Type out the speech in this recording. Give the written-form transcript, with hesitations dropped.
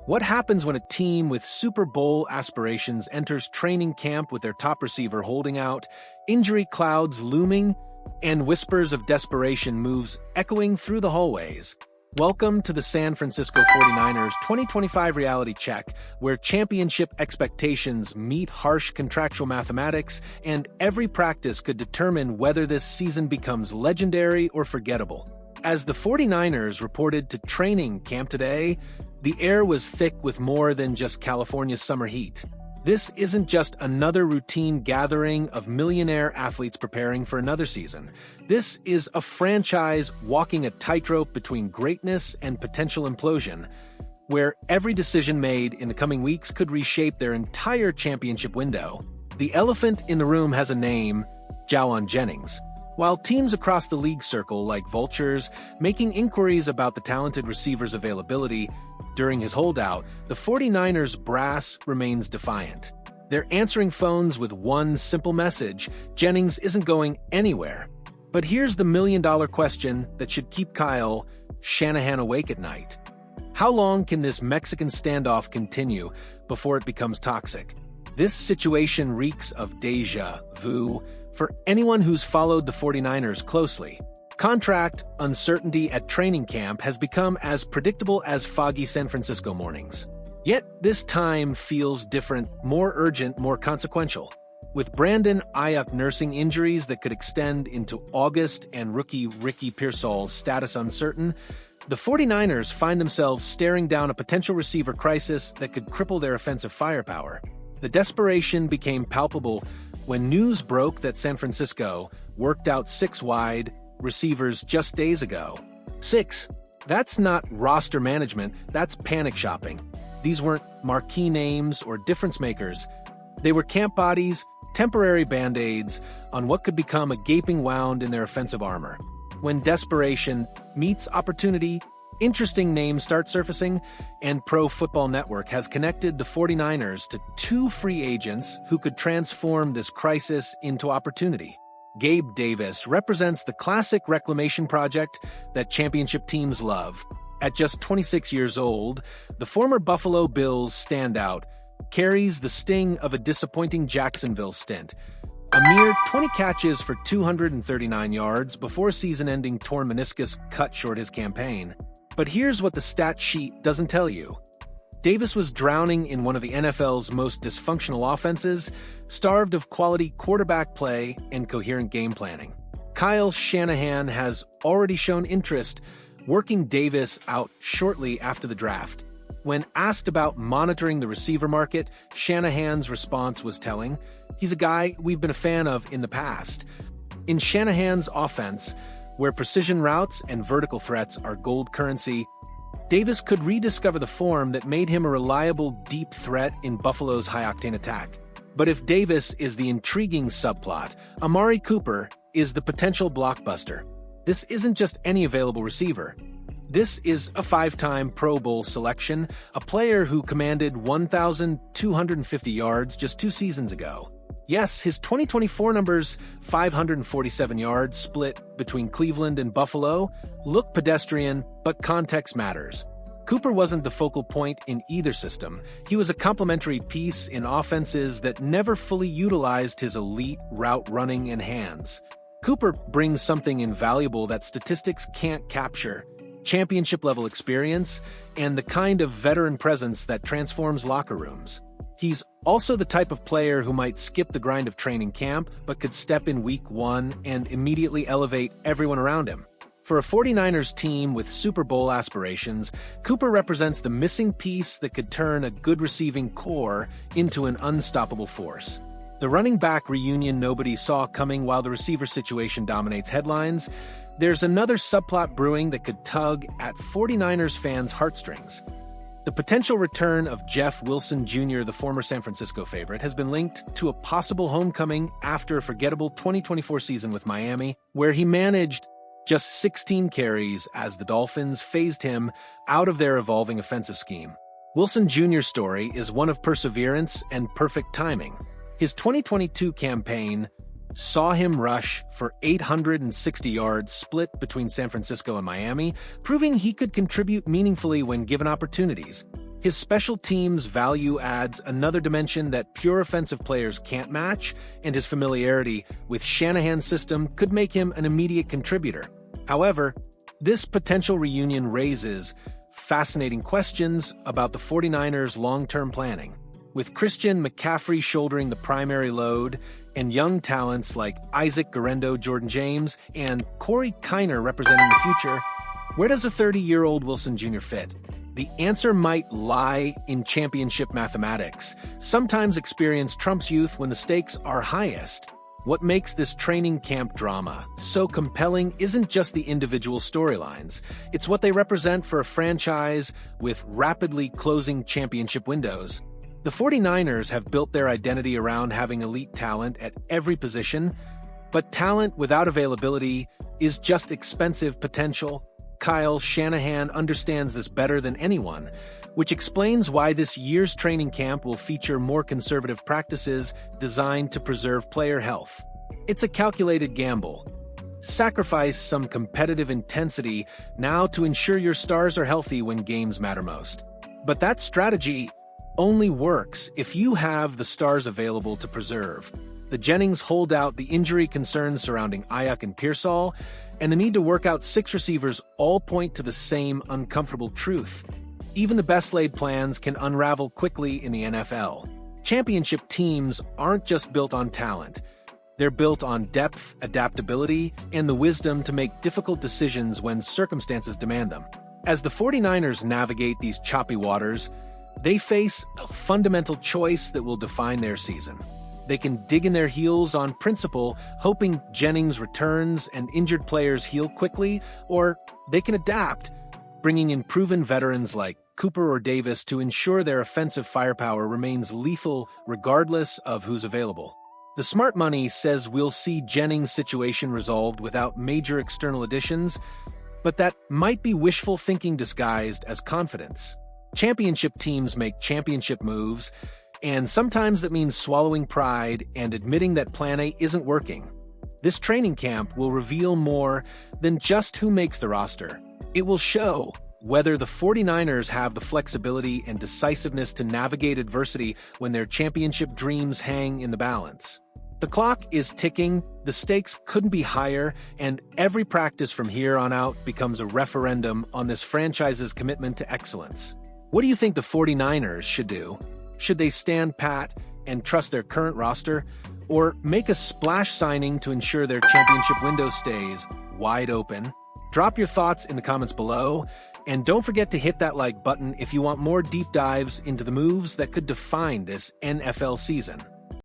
What happens when a team with Super Bowl aspirations enters training camp with their top receiver holding out, injury clouds looming, and whispers of desperation moves echoing through the hallways? Welcome to the San Francisco 49ers 2025 reality check, where championship expectations meet harsh contractual mathematics, and every practice could determine whether this season becomes legendary or forgettable. As the 49ers reported to training camp today, the air was thick with more than just California's summer heat. This isn't just another routine gathering of millionaire athletes preparing for another season. This is a franchise walking a tightrope between greatness and potential implosion, where every decision made in the coming weeks could reshape their entire championship window. The elephant in the room has a name: Jawan Jennings. While teams across the league circle like vultures, making inquiries about the talented receiver's availability during his holdout, the 49ers brass remains defiant. They're answering phones with one simple message: Jennings isn't going anywhere. But here's the million-dollar question that should keep Kyle Shanahan awake at night. How long can this Mexican standoff continue before it becomes toxic? This situation reeks of déjà vu for anyone who's followed the 49ers closely. Contract uncertainty at training camp has become as predictable as foggy San Francisco mornings. Yet this time feels different, more urgent, more consequential. With Brandon Aiyuk nursing injuries that could extend into August and rookie Pearsall's status uncertain, the 49ers find themselves staring down a potential receiver crisis that could cripple their offensive firepower. The desperation became palpable when news broke that San Francisco worked out 6 wide receivers just days ago. 6. That's not roster management, that's panic shopping. These weren't marquee names or difference makers. They were camp bodies, temporary band-aids on what could become a gaping wound in their offensive armor. When desperation meets opportunity, interesting names start surfacing, and Pro Football Network has connected the 49ers to 2 free agents who could transform this crisis into opportunity. Gabe Davis represents the classic reclamation project that championship teams love. At just 26 years old, the former Buffalo Bills standout carries the sting of a disappointing Jacksonville stint. A mere 20 catches for 239 yards before season-ending torn meniscus cut short his campaign. But here's what the stat sheet doesn't tell you. Davis was drowning in one of the NFL's most dysfunctional offenses, starved of quality quarterback play and coherent game planning. Kyle Shanahan has already shown interest, working Davis out shortly after the draft. When asked about monitoring the receiver market, Shanahan's response was telling. He's a guy we've been a fan of in the past. In Shanahan's offense, where precision routes and vertical threats are gold currency, Davis could rediscover the form that made him a reliable deep threat in Buffalo's high-octane attack. But if Davis is the intriguing subplot, Amari Cooper is the potential blockbuster. This isn't just any available receiver. This is a 5-time Pro Bowl selection, a player who commanded 1,250 yards just 2 seasons ago. Yes, his 2024 numbers, 547 yards split between Cleveland and Buffalo, look pedestrian, but context matters. Cooper wasn't the focal point in either system. He was a complementary piece in offenses that never fully utilized his elite route running and hands. Cooper brings something invaluable that statistics can't capture: championship-level experience and the kind of veteran presence that transforms locker rooms. He's also the type of player who might skip the grind of training camp, but could step in week 1 and immediately elevate everyone around him. For a 49ers team with Super Bowl aspirations, Cooper represents the missing piece that could turn a good receiving core into an unstoppable force. The running back reunion nobody saw coming while the receiver situation dominates headlines. There's another subplot brewing that could tug at 49ers fans' heartstrings. The potential return of Jeff Wilson Jr., the former San Francisco favorite, has been linked to a possible homecoming after a forgettable 2024 season with Miami, where he managed just 16 carries as the Dolphins phased him out of their evolving offensive scheme. Wilson Jr.'s story is one of perseverance and perfect timing. His 2022 campaign saw him rush for 860 yards split between San Francisco and Miami, proving he could contribute meaningfully when given opportunities. His special teams value adds another dimension that pure offensive players can't match, and his familiarity with Shanahan's system could make him an immediate contributor. However, this potential reunion raises fascinating questions about the 49ers' long-term planning. With Christian McCaffrey shouldering the primary load, and young talents like Isaac Guerendo, Jordan James, and Corey Kiner representing the future, where does a 30-year-old Wilson Jr. fit? The answer might lie in championship mathematics. Sometimes experience trumps youth when the stakes are highest. What makes this training camp drama so compelling isn't just the individual storylines. It's what they represent for a franchise with rapidly closing championship windows. The 49ers have built their identity around having elite talent at every position, but talent without availability is just expensive potential. Kyle Shanahan understands this better than anyone, which explains why this year's training camp will feature more conservative practices designed to preserve player health. It's a calculated gamble. Sacrifice some competitive intensity now to ensure your stars are healthy when games matter most. But that strategy only works if you have the stars available to preserve. The Jennings holdout, the injury concerns surrounding Aiyuk and Pearsall, and the need to work out 6 receivers all point to the same uncomfortable truth. Even the best-laid plans can unravel quickly in the NFL. Championship teams aren't just built on talent. They're built on depth, adaptability, and the wisdom to make difficult decisions when circumstances demand them. As the 49ers navigate these choppy waters, they face a fundamental choice that will define their season. They can dig in their heels on principle, hoping Jennings returns and injured players heal quickly, or they can adapt, bringing in proven veterans like Cooper or Davis to ensure their offensive firepower remains lethal regardless of who's available. The smart money says we'll see Jennings' situation resolved without major external additions, but that might be wishful thinking disguised as confidence. Championship teams make championship moves, and sometimes that means swallowing pride and admitting that Plan A isn't working. This training camp will reveal more than just who makes the roster. It will show whether the 49ers have the flexibility and decisiveness to navigate adversity when their championship dreams hang in the balance. The clock is ticking, the stakes couldn't be higher, and every practice from here on out becomes a referendum on this franchise's commitment to excellence. What do you think the 49ers should do? Should they stand pat and trust their current roster, or make a splash signing to ensure their championship window stays wide open? Drop your thoughts in the comments below, and don't forget to hit that like button if you want more deep dives into the moves that could define this NFL season.